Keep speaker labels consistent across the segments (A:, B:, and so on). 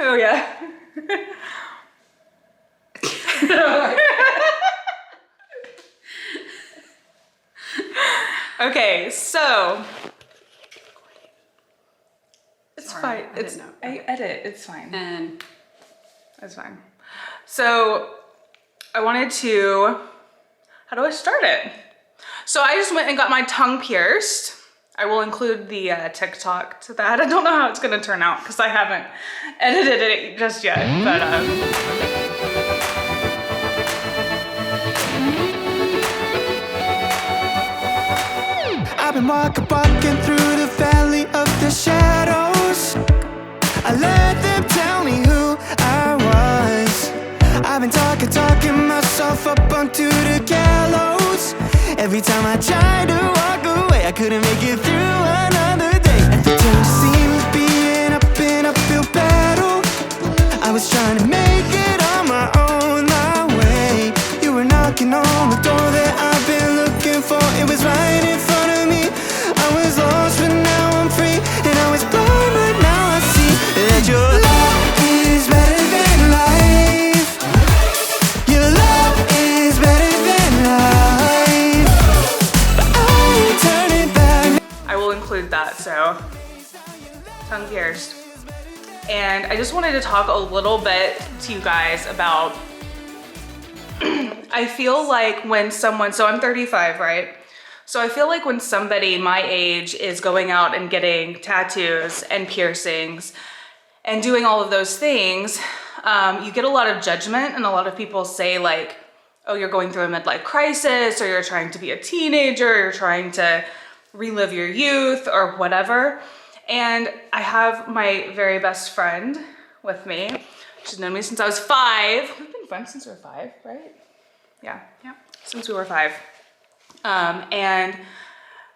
A: Oh yeah. Okay, so it's fine. I edit. It's fine.
B: And
A: it's fine. So I wanted to. How do I start it? So I just went and got my tongue pierced. I will include the TikTok to that. I don't know how it's gonna turn out because I haven't edited it just yet, but
C: I've been walking through the valley of the shadows. I let them tell me who I was. I've been talking myself up onto the gallows. Every time I tried to walk away, I couldn't make it through another day. Everything seems being up in an uphill battle. I was trying to make it on my own, my way. You were knocking on the door that I've been looking for. It was right in front of me. I was lost, but now I'm free. And I was blind, but now I see that your love is better than life. Your love is better than life. But I ain't turning back.
A: I will include that. So tongue pierced. And I just wanted to talk a little bit to you guys about, I feel like when someone, so I'm 35, right? So I feel like when somebody my age is going out and getting tattoos and piercings and doing all of those things, you get a lot of judgment, and a lot of people say like, oh, you're going through a midlife crisis, or you're trying to be a teenager, you're trying to relive your youth or whatever. And I have my very best friend with me. She's known me since I was 5. We've been friends since we were 5, right? Yeah, since we were 5. And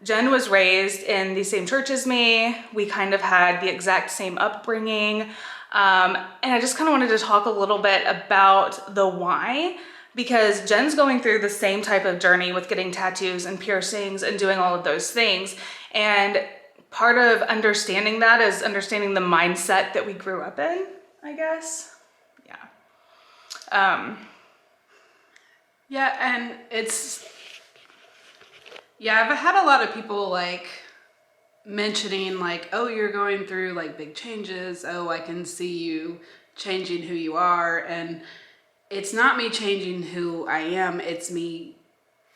A: Jen was raised in the same church as me. We kind of had the exact same upbringing. And I just kind of wanted to talk a little bit about the why, because Jen's going through the same type of journey with getting tattoos and piercings and doing all of those things. And part of understanding that is understanding the mindset that we grew up in, I guess. Yeah.
B: yeah, and I've had a lot of people like mentioning like, oh, you're going through like big changes. Oh, I can see you changing who you are. And it's not me changing who I am. It's me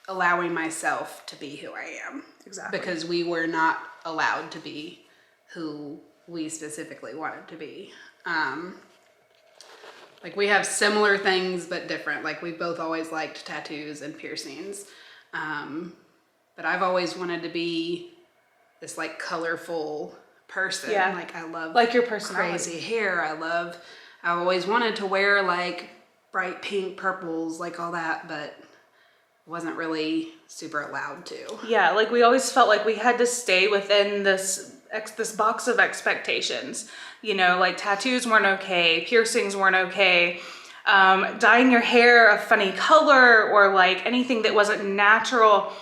B: allowing myself to be who I am.
A: Exactly.
B: Because we were not allowed to be who we specifically wanted to be. Like we have similar things, but different. Like we both always liked tattoos and piercings. But I've always wanted to be this like colorful person.
A: Yeah.
B: Like I love
A: like your personality.
B: Crazy hair. I've always wanted to wear like bright pink purples, like all that, but wasn't really super allowed to.
A: Yeah, like we always felt like we had to stay within this box of expectations. You know, like tattoos weren't okay, piercings weren't okay, dyeing your hair a funny color or like anything that wasn't natural,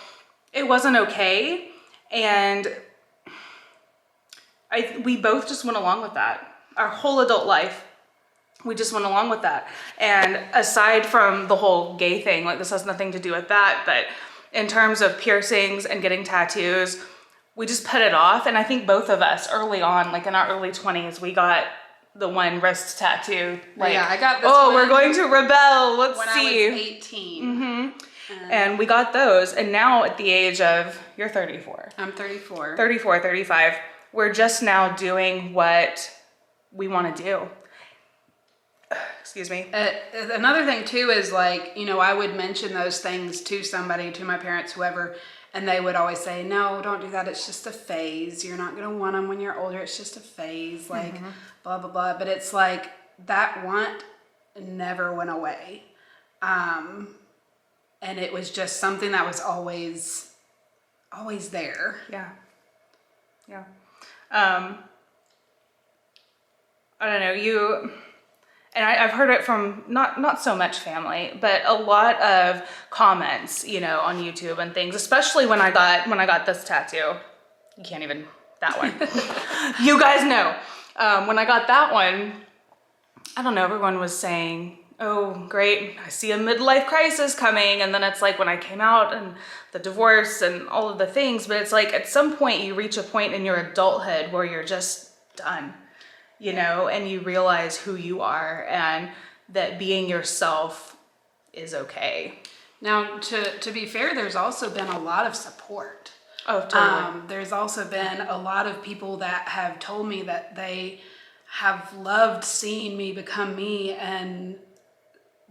A: it wasn't okay. And we both just went along with that. Our whole adult life, we just went along with that. And aside from the whole gay thing, like this has nothing to do with that, but in terms of piercings and getting tattoos, we just put it off. And I think both of us early on, like in our early 20s, we got the one wrist tattoo. Like,
B: yeah, I got this
A: oh, we're going to rebel. Let's
B: when
A: see.
B: I was 18.
A: Mm-hmm. And we got those. And now at the age of, you're 34.
B: I'm 34.
A: 34, 35. We're just now doing what we want to do. Excuse me.
B: Another thing too is like, you know, I would mention those things to somebody, to my parents, whoever, and they would always say, no, don't do that. It's just a phase. You're not going to want them when you're older. It's just a phase, like blah, blah, blah. But it's like that want never went away. And it was just something that was always there.
A: Yeah. Yeah. I don't know, and I've heard it from not so much family, but a lot of comments, you know, on YouTube and things, especially when I got this tattoo. You can't even, that one. You guys know. When I got that one, I don't know, everyone was saying, oh, great, I see a midlife crisis coming. And then it's like when I came out and the divorce and all of the things, but it's like at some point you reach a point in your adulthood where you're just done, you know, and you realize who you are and that being yourself is okay.
B: Now, to be fair, there's also been a lot of support.
A: Oh, totally.
B: There's also been a lot of people that have told me that they have loved seeing me become me, and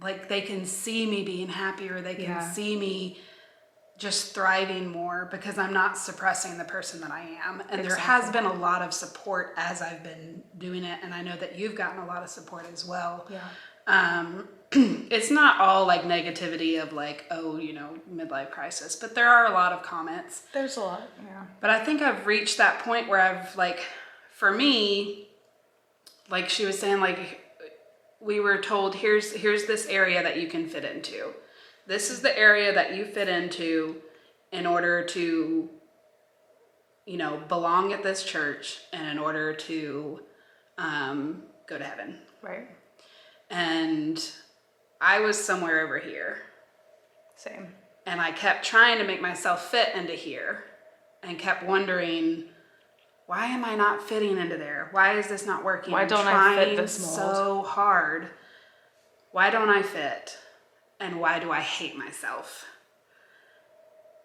B: like they can see me being happier, they can see me just thriving more because I'm not suppressing the person that I am. And there has been a lot of support as I've been doing it, and I know that you've gotten a lot of support as well.
A: Yeah.
B: It's not all like negativity of like, oh, you know, midlife crisis, but there are a lot of comments.
A: There's a lot, yeah.
B: But I think I've reached that point where I've like, for me, like she was saying, like we were told, here's this area that you can fit into. This is the area that you fit into in order to, you know, belong at this church and in order to go to heaven.
A: Right.
B: And I was somewhere over here.
A: Same.
B: And I kept trying to make myself fit into here and kept wondering, why am I not fitting into there? Why is this not working?
A: Why don't I fit this mold?
B: So hard. Why don't I fit? And why do I hate myself?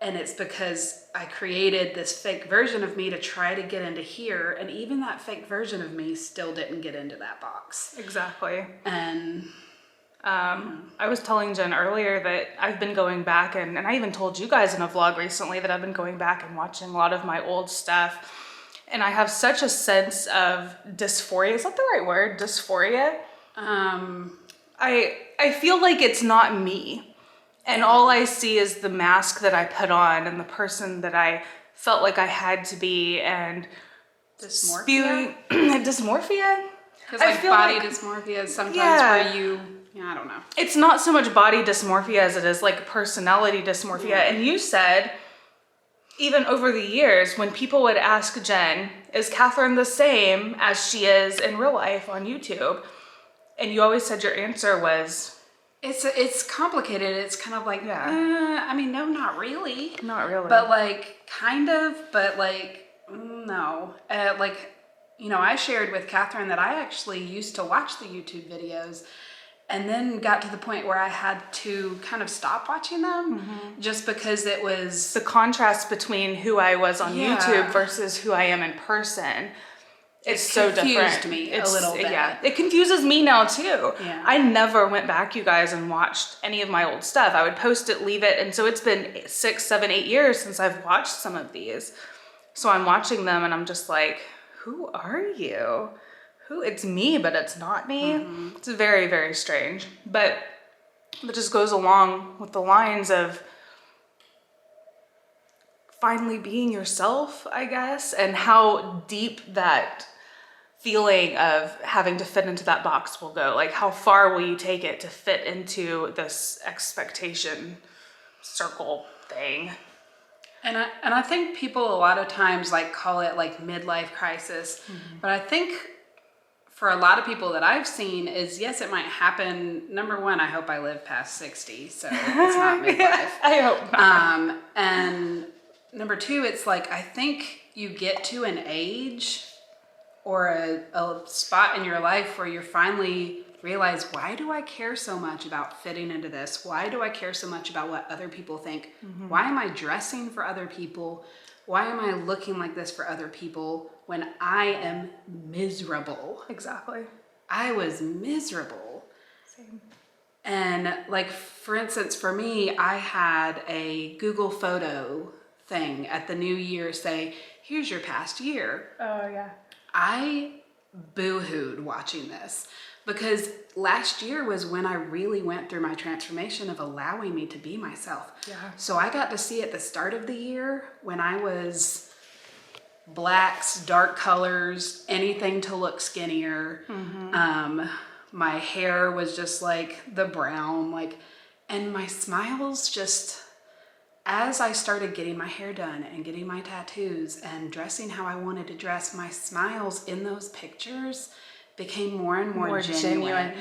B: And it's because I created this fake version of me to try to get into here. And even that fake version of me still didn't get into that box.
A: Exactly.
B: And
A: I was telling Jen earlier that I've been going back and I even told you guys in a vlog recently that I've been going back and watching a lot of my old stuff. And I have such a sense of dysphoria. Is that the right word? Dysphoria? I feel like it's not me. And all I see is the mask that I put on and the person that I felt like I had to be, and
B: dysmorphia?
A: Dysmorphia?
B: Because like body dysmorphia is sometimes where you, I don't know.
A: It's not so much body dysmorphia as it is like personality dysmorphia. Yeah. And you said, even over the years, when people would ask Jen, is Catherine the same as she is in real life on YouTube? And you always said your answer was...
B: It's complicated. It's kind of like, I mean, no, not really.
A: Not really.
B: But like, kind of, but like, no. Like, you know, I shared with Catherine that I actually used to watch the YouTube videos and then got to the point where I had to kind of stop watching them just because it was...
A: The contrast between who I was on YouTube versus who I am in person. It's so different.
B: It confused me a little bit.
A: Yeah, it confuses me now too.
B: Yeah.
A: I never went back, you guys, and watched any of my old stuff. I would post it, leave it. And so it's been 6, 7, 8 years since I've watched some of these. So I'm watching them and I'm just like, who are you? It's me, but it's not me. It's very, very strange. But that just goes along with the lines of finally being yourself, I guess, and how deep that feeling of having to fit into that box will go. Like, how far will you take it to fit into this expectation circle thing?
B: And I think people a lot of times like call it like midlife crisis, but I think for a lot of people that I've seen is, yes, it might happen. Number one, I hope I live past 60, so it's not midlife.
A: I hope not.
B: And number two, it's like, I think you get to an age or a spot in your life where you finally realize, why do I care so much about fitting into this? Why do I care so much about what other people think? Why am I dressing for other people? Why am I looking like this for other people when I am miserable?
A: Exactly.
B: I was miserable.
A: Same.
B: And like, for instance, for me, I had a Google photo thing at the new year say, here's your past year.
A: Oh, yeah.
B: I boo-hooed watching this because last year was when I really went through my transformation of allowing me to be myself.
A: Yeah.
B: So I got to see at the start of the year when I was blacks, dark colors, anything to look skinnier. My hair was just like the brown, like, and my smiles just... As I started getting my hair done and getting my tattoos and dressing how I wanted to dress, my smiles in those pictures became more and more genuine.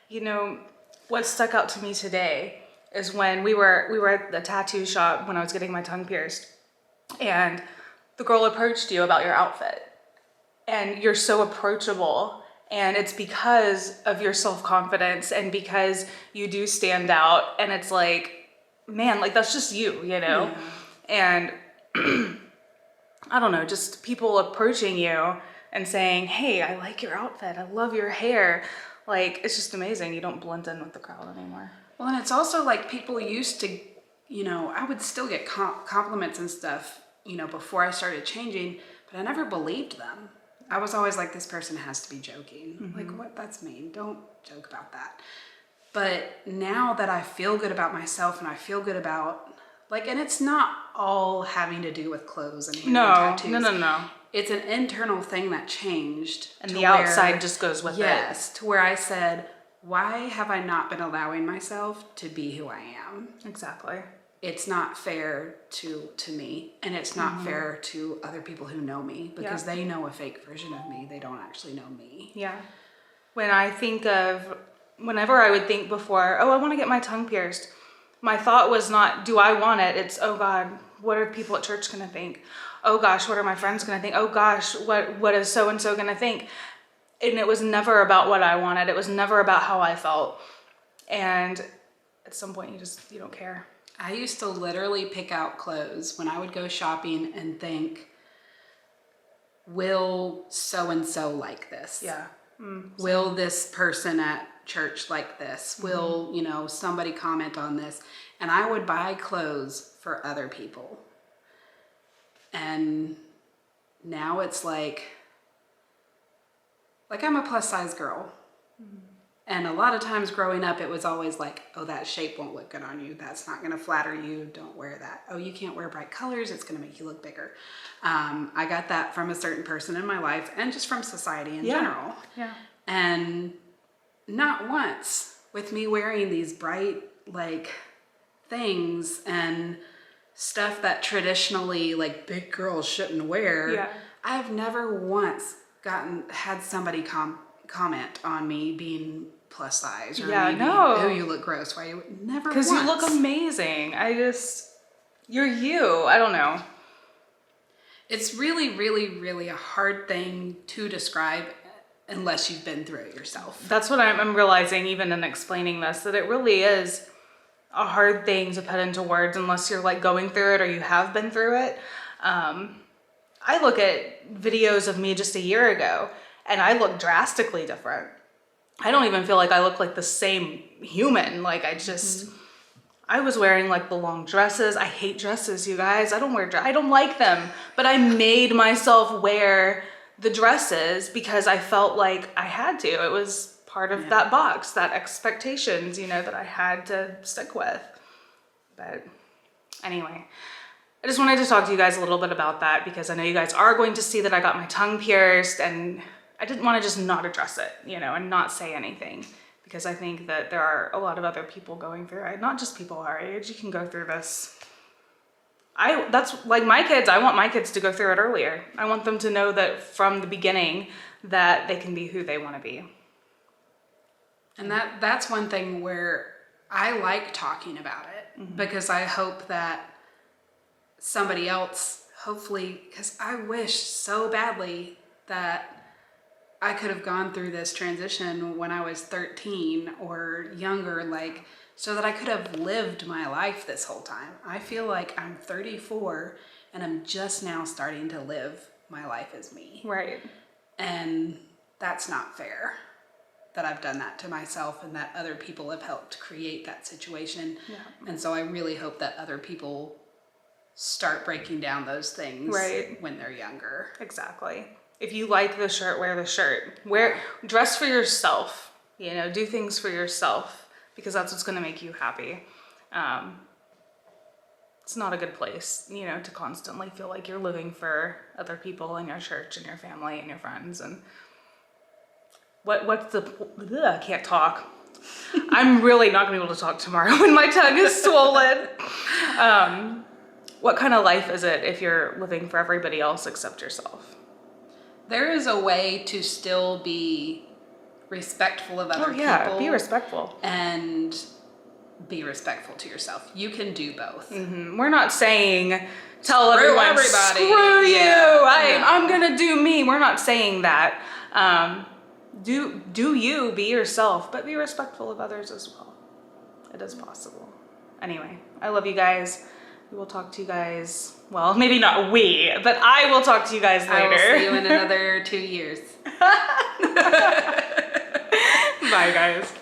A: You know, what stuck out to me today is when we were at the tattoo shop when I was getting my tongue pierced, and the girl approached you about your outfit, and you're so approachable, and it's because of your self-confidence and because you do stand out, and it's like, man, like that's just you, you know? And I don't know, just people approaching you and saying, hey, I like your outfit, I love your hair. Like, it's just amazing. You don't blend in with the crowd anymore.
B: Well, and it's also like people used to, you know, I would still get compliments and stuff, you know, before I started changing, but I never believed them. I was always like, this person has to be joking. Like, what? That's mean. Don't joke about that. But now that I feel good about myself and I feel good about, like, and it's not all having to do with clothes and hair and tattoos.
A: No.
B: It's an internal thing that changed.
A: And the outside just goes with it.
B: Yes, to where I said, why have I not been allowing myself to be who I am?
A: Exactly.
B: It's not fair to me, and it's not fair to other people who know me, because they know a fake version of me. They don't actually know me.
A: Yeah. Whenever I would think before, oh, I want to get my tongue pierced, my thought was not, do I want it? It's, oh God, what are people at church going to think? Oh gosh, what are my friends going to think? Oh gosh, what is so-and-so going to think? And it was never about what I wanted. It was never about how I felt. And at some point you don't care.
B: I used to literally pick out clothes when I would go shopping and think, will so-and-so like this?
A: Yeah.
B: Will this person at church like this? Will, you know, somebody comment on this? And I would buy clothes for other people. And now it's like I'm a plus size girl. And a lot of times growing up, it was always like, oh, that shape won't look good on you. That's not going to flatter you. Don't wear that. Oh, you can't wear bright colors. It's going to make you look bigger. I got that from a certain person in my life and just from society in general.
A: Yeah.
B: And not once with me wearing these bright, like, things and stuff that traditionally, like, big girls shouldn't wear.
A: Yeah.
B: I've never once had somebody comment on me being plus size or oh, you look gross. Why you never?
A: Because you look amazing. You're you. I don't know.
B: It's really, really, really a hard thing to describe unless you've been through it yourself.
A: That's what I'm realizing even in explaining this, that it really is a hard thing to put into words unless you're like going through it or you have been through it. I look at videos of me just a year ago and I look drastically different. I don't even feel like I look like the same human. Like I was wearing like the long dresses. I hate dresses, you guys. I don't like them, but I made myself wear the dresses because I felt like I had to. It was part of that box, that expectations, you know, that I had to stick with. But anyway, I just wanted to talk to you guys a little bit about that because I know you guys are going to see that I got my tongue pierced, and I didn't want to just not address it, you know, and not say anything, because I think that there are a lot of other people going through it, not just people our age. You can go through this. That's like my kids. I want my kids to go through it earlier. I want them to know that from the beginning that they can be who they want to be.
B: And that's one thing where I like talking about it, because I hope that somebody else, hopefully, because I wish so badly that I could have gone through this transition when I was 13 or younger, like, so that I could have lived my life this whole time. I feel like I'm 34 and I'm just now starting to live my life as me.
A: Right.
B: And that's not fair that I've done that to myself and that other people have helped create that situation. Yeah. And so I really hope that other people start breaking down those things when they're younger.
A: Exactly. If you like the shirt, wear the shirt. Dress for yourself, you know, do things for yourself, because that's what's going to make you happy. It's not a good place, you know, to constantly feel like you're living for other people in your church and your family and your friends. And I can't talk. I'm really not going to be able to talk tomorrow when my tongue is swollen. What kind of life is it if you're living for everybody else except yourself?
B: There is a way to still be respectful of other
A: Oh yeah,
B: people.
A: be respectful.
B: And be respectful to yourself. You can do both.
A: We're not saying tell
B: Screw
A: everyone,
B: everybody.
A: screw you,
B: Yeah,
A: I'm gonna do me. We're not saying that. Do you, be yourself, but be respectful of others as well. It is possible. Anyway, I love you guys. We will talk to you guys, well, maybe not we, but I will talk to you guys later.
B: I will see you in another 2 years.
A: Bye guys.